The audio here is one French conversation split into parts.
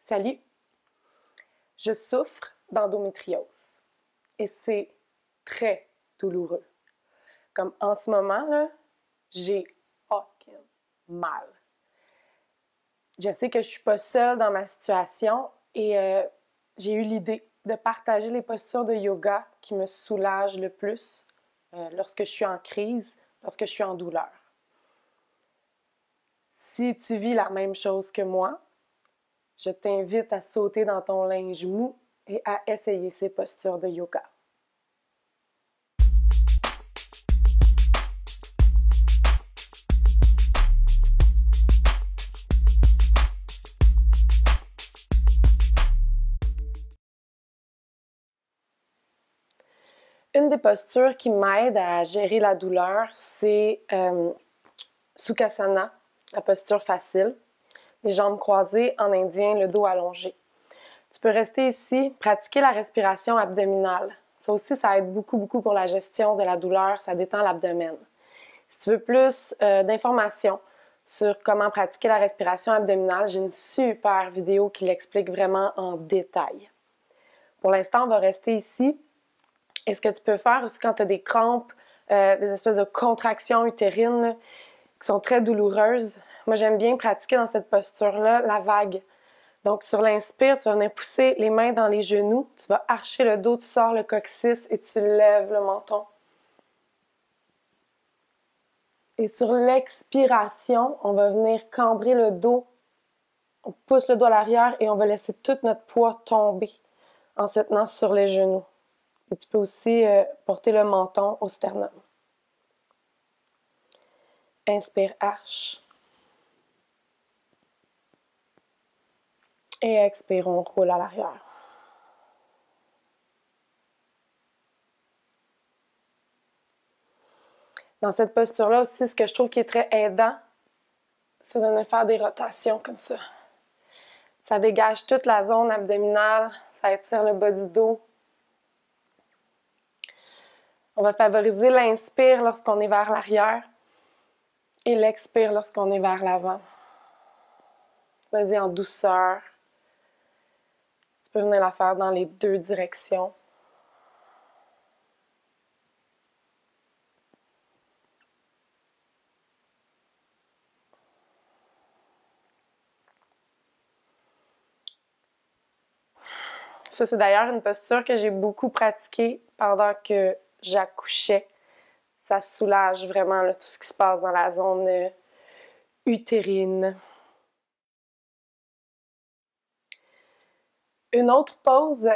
Salut! Je souffre d'endométriose et c'est très douloureux. Comme en ce moment, là, j'ai fucking mal. Je sais que je suis pas seule dans ma situation et j'ai eu l'idée de partager les postures de yoga qui me soulagent le plus lorsque je suis en crise, lorsque je suis en douleur. Si tu vis la même chose que moi, je t'invite à sauter dans ton linge mou et à essayer ces postures de yoga. Une des postures qui m'aide à gérer la douleur, c'est Sukhasana, la posture facile, les jambes croisées en indien, le dos allongé. Tu peux rester ici, pratiquer la respiration abdominale. Ça aussi, ça aide beaucoup pour la gestion de la douleur, ça détend l'abdomen. Si tu veux plus d'informations sur comment pratiquer la respiration abdominale, j'ai une super vidéo qui l'explique vraiment en détail. Pour l'instant, on va rester ici. Et ce que tu peux faire aussi quand tu as des crampes, des espèces de contractions utérines là, qui sont très douloureuses, moi j'aime bien pratiquer dans cette posture-là la vague. Donc sur l'inspire, tu vas venir pousser les mains dans les genoux, tu vas archer le dos, tu sors le coccyx et tu lèves le menton. Et sur l'expiration, on va venir cambrer le dos, on pousse le dos à l'arrière et on va laisser tout notre poids tomber en se tenant sur les genoux. Et tu peux aussi porter le menton au sternum. Inspire, arche. Et expire, on roule à l'arrière. Dans cette posture-là aussi, ce que je trouve qui est très aidant, c'est de venir faire des rotations comme ça. Ça dégage toute la zone abdominale, ça étire le bas du dos. On va favoriser l'inspire lorsqu'on est vers l'arrière et l'expire lorsqu'on est vers l'avant. Vas-y en douceur. Tu peux venir la faire dans les deux directions. Ça, c'est d'ailleurs une posture que j'ai beaucoup pratiquée pendant que j'accouchais. Ça soulage vraiment là, tout ce qui se passe dans la zone utérine. Une autre pose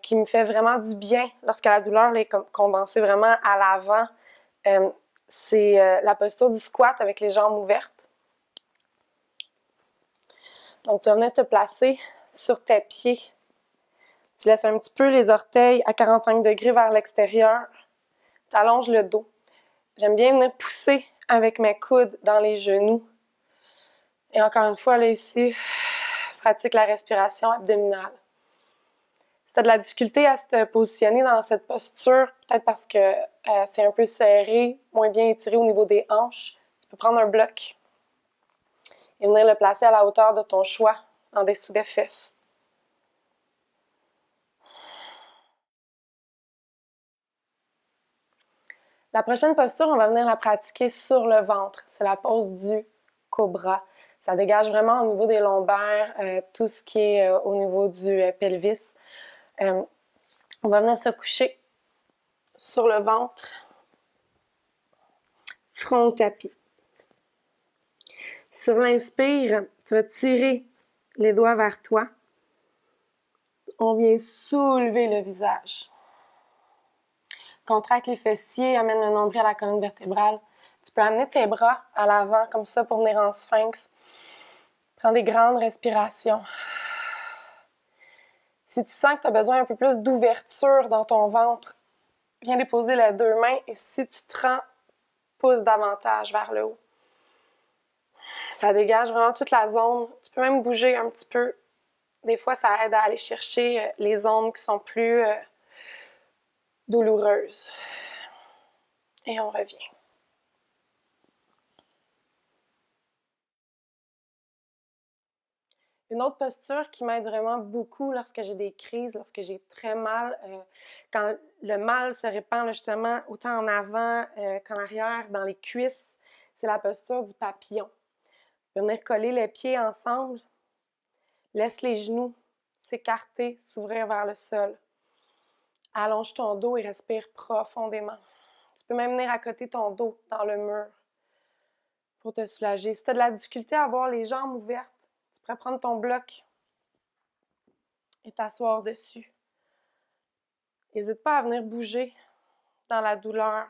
qui me fait vraiment du bien lorsque la douleur est condensée vraiment à l'avant, c'est la posture du squat avec les jambes ouvertes. Donc, tu vas venir te placer sur tes pieds. Tu laisses un petit peu les orteils à 45 degrés vers l'extérieur. Tu allonges le dos. J'aime bien venir pousser avec mes coudes dans les genoux. Et encore une fois, là ici, pratique la respiration abdominale. Si tu as de la difficulté à se positionner dans cette posture, peut-être parce que c'est un peu serré, moins bien étiré au niveau des hanches, tu peux prendre un bloc et venir le placer à la hauteur de ton choix, en dessous des fesses. La prochaine posture, on va venir la pratiquer sur le ventre. C'est la pose du cobra. Ça dégage vraiment au niveau des lombaires, tout ce qui est au niveau du pelvis. On va venir se coucher sur le ventre, front au tapis. Sur l'inspire, tu vas tirer les doigts vers toi. On vient soulever le visage. Contracte les fessiers, amène le nombril à la colonne vertébrale. Tu peux amener tes bras à l'avant comme ça pour venir en sphinx. Prends des grandes respirations. Si tu sens que tu as besoin un peu plus d'ouverture dans ton ventre, viens déposer les deux mains et si tu te rends, pousse davantage vers le haut. Ça dégage vraiment toute la zone. Tu peux même bouger un petit peu. Des fois, ça aide à aller chercher les zones qui sont plus douloureuses. Et on revient. Une autre posture qui m'aide vraiment beaucoup lorsque j'ai des crises, lorsque j'ai très mal, quand le mal se répand là, justement autant en avant qu'en arrière, dans les cuisses, c'est la posture du papillon. Venir coller les pieds ensemble, laisse les genoux s'écarter, s'ouvrir vers le sol. Allonge ton dos et respire profondément. Tu peux même venir accoter ton dos dans le mur pour te soulager. Si tu as de la difficulté à avoir les jambes ouvertes, tu pourrais prendre ton bloc et t'asseoir dessus. N'hésite pas à venir bouger dans la douleur.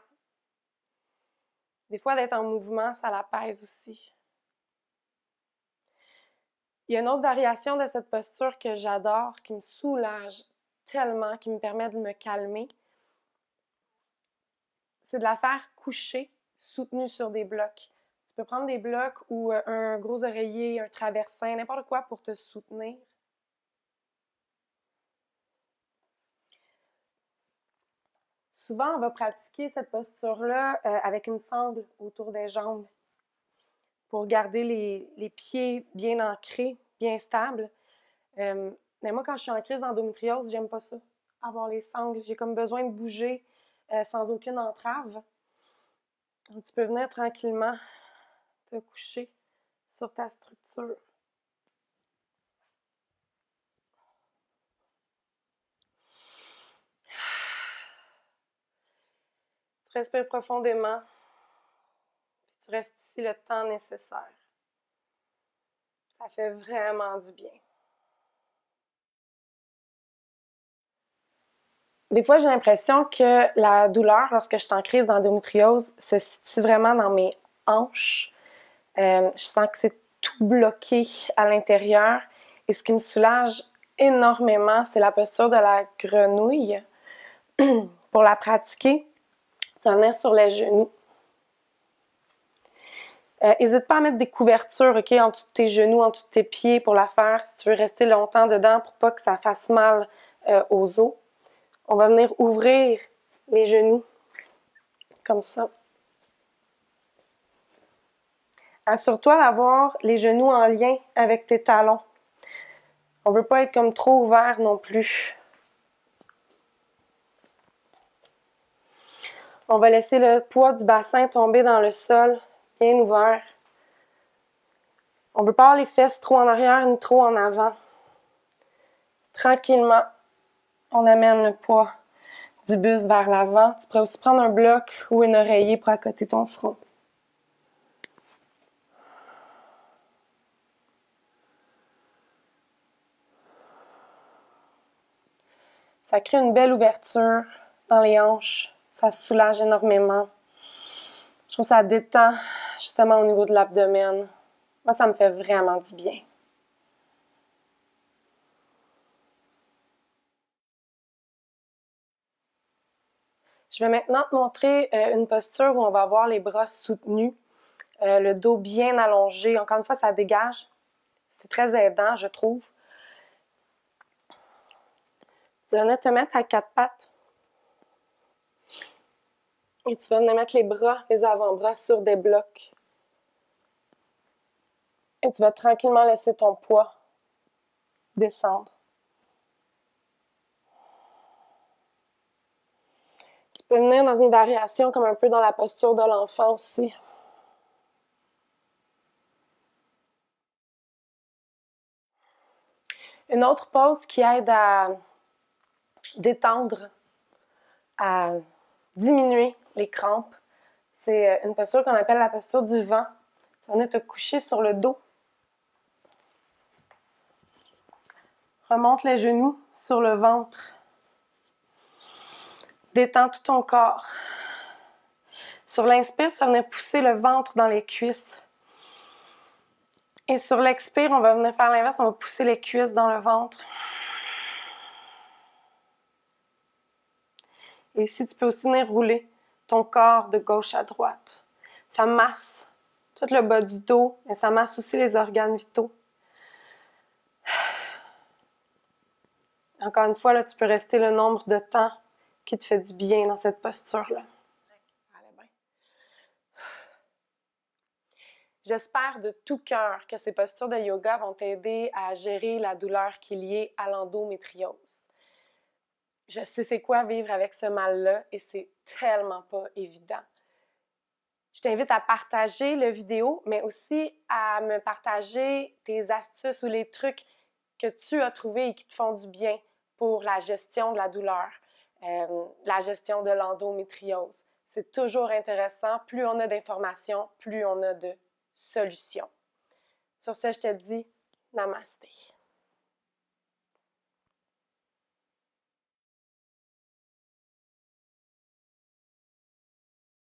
Des fois, d'être en mouvement, ça l'apaise aussi. Il y a une autre variation de cette posture que j'adore, qui me soulage tellement, qui me permet de me calmer. C'est de la faire coucher, soutenue sur des blocs. Tu peux prendre des blocs ou un gros oreiller, un traversin, n'importe quoi pour te soutenir. Souvent, on va pratiquer cette posture-là avec une sangle autour des jambes pour garder les pieds bien ancrés, bien stables. Mais moi, quand je suis en crise d'endométriose, j'aime pas ça, avoir les sangles. J'ai comme besoin de bouger sans aucune entrave. Donc, tu peux venir tranquillement te coucher sur ta structure. Tu respires profondément, puis tu restes ici le temps nécessaire. Ça fait vraiment du bien. Des fois, j'ai l'impression que la douleur, lorsque je suis en crise d'endométriose, se situe vraiment dans mes hanches. Je sens que c'est tout bloqué à l'intérieur. Et ce qui me soulage énormément, c'est la posture de la grenouille. Pour la pratiquer, tu vas venir sur les genoux. N'hésite pas à mettre des couvertures, OK, en dessous de tes genoux, en dessous de tes pieds pour la faire si tu veux rester longtemps dedans pour pas que ça fasse mal aux os. On va venir ouvrir les genoux, comme ça. Assure-toi d'avoir les genoux en lien avec tes talons. On ne veut pas être comme trop ouvert non plus. On va laisser le poids du bassin tomber dans le sol, bien ouvert. On ne veut pas avoir les fesses trop en arrière ni trop en avant. Tranquillement, on amène le poids du buste vers l'avant. Tu pourrais aussi prendre un bloc ou un oreiller pour accoter ton front. Ça crée une belle ouverture dans les hanches. Ça soulage énormément. Je trouve que ça détend justement au niveau de l'abdomen. Moi, ça me fait vraiment du bien. Je vais maintenant te montrer une posture où on va avoir les bras soutenus, le dos bien allongé. Encore une fois, ça dégage. C'est très aidant, je trouve. Tu vas venir te mettre à quatre pattes. Et tu vas venir mettre les bras, les avant-bras sur des blocs. Et tu vas tranquillement laisser ton poids descendre. Tu peux venir dans une variation comme un peu dans la posture de l'enfant aussi. Une autre pose qui aide à détendre, à diminuer les crampes, c'est une posture qu'on appelle la posture du vent. Tu vas venir te coucher sur le dos. Remonte les genoux sur le ventre. Détends tout ton corps. Sur l'inspire, tu vas venir pousser le ventre dans les cuisses. Et sur l'expire, on va venir faire l'inverse, on va pousser les cuisses dans le ventre. Et ici, tu peux aussi venir rouler ton corps de gauche à droite. Ça masse tout le bas du dos, mais ça masse aussi les organes vitaux. Encore une fois, là, tu peux rester le nombre de temps qui te fait du bien dans cette posture-là. J'espère de tout cœur que ces postures de yoga vont t'aider à gérer la douleur qui est liée à l'endométriose. Je sais c'est quoi vivre avec ce mal-là et c'est tellement pas évident. Je t'invite à partager la vidéo, mais aussi à me partager tes astuces ou les trucs que tu as trouvés et qui te font du bien pour la gestion de la douleur, la gestion de l'endométriose. C'est toujours intéressant. Plus on a d'informations, plus on a de solutions. Sur ce, je te dis namasté.